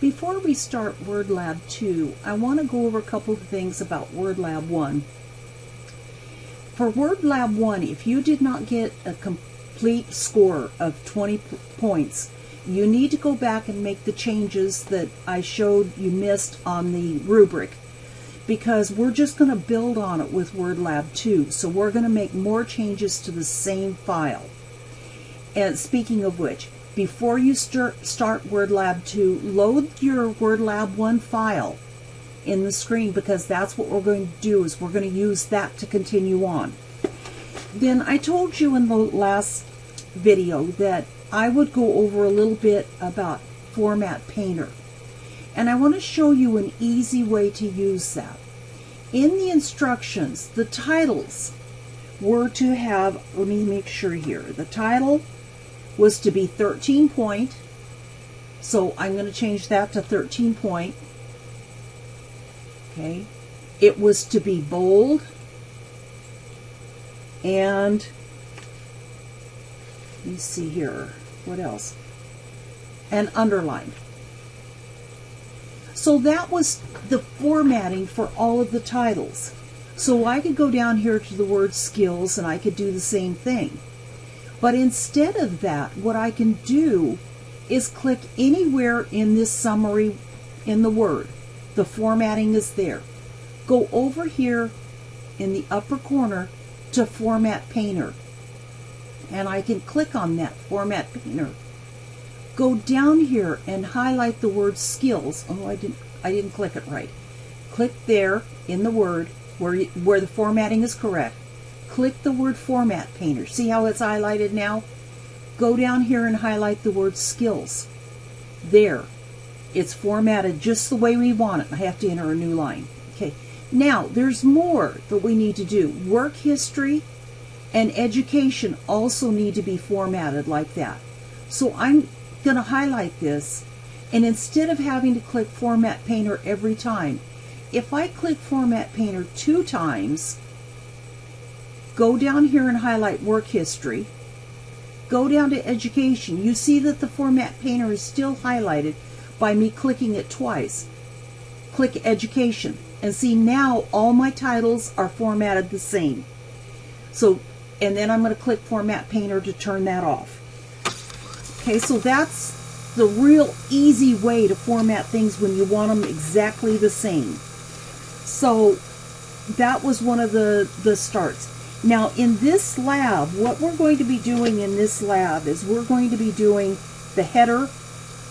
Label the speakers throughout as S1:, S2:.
S1: Before we start Word Lab 2, I want to go over a couple of things about Word Lab 1. For Word Lab 1, if you did not get a complete score of 20 points, you need to go back and make the changes that I showed you missed on the rubric, because we're just going to build on it with Word Lab 2. So we're going to make more changes to the same file. And speaking of which, before you start Word Lab 2, load your Word Lab 1 file in the screen, because that's what we're going to do, is we're going to use that to continue on. Then I told you in the last video that I would go over a little bit about Format Painter. And I want to show you an easy way to use that. In the instructions, the titles were to have, let me make sure here, the title was to be 13 point, so I'm going to change that to 13 point. Okay, it was to be bold, and let me see here, what else? And underlined. So that was the formatting for all of the titles. So I could go down here to the word skills and I could do the same thing. But instead of that, what I can do is click anywhere in this summary in the Word. The formatting is there. Go over here in the upper corner to Format Painter. And I can click on that Format Painter. Go down here and highlight the word skills. Oh, I didn't click it right. Click there in the Word where the formatting is correct. Click the word Format Painter. See how it's highlighted now? Go down here and highlight the word skills. There. It's formatted just the way we want it. I have to enter a new line. Okay. Now, there's more that we need to do. Work history and education also need to be formatted like that. So I'm going to highlight this, and instead of having to click Format Painter every time, if I click Format Painter 2 times, go down here and highlight work history, go down to education, you see that the Format Painter is still highlighted by me clicking it twice. Click education, and see now all my titles are formatted the same. So, and then I'm going to click Format Painter to turn that off. Okay, so that's the real easy way to format things when you want them exactly the same. So that was one of the starts. Now in this lab, what we're going to be doing in this lab is we're going to be doing the header,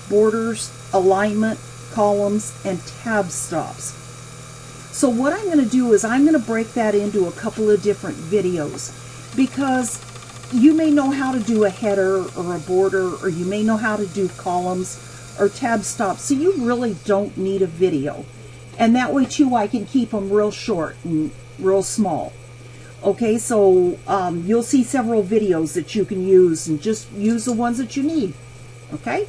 S1: borders, alignment, columns, and tab stops. So what I'm going to do is I'm going to break that into a couple of different videos, because you may know how to do a header or a border, or you may know how to do columns or tab stops, so you really don't need a video. And that way too I can keep them real short and real small. Okay, so you'll see several videos that you can use, and just use the ones that you need. Okay?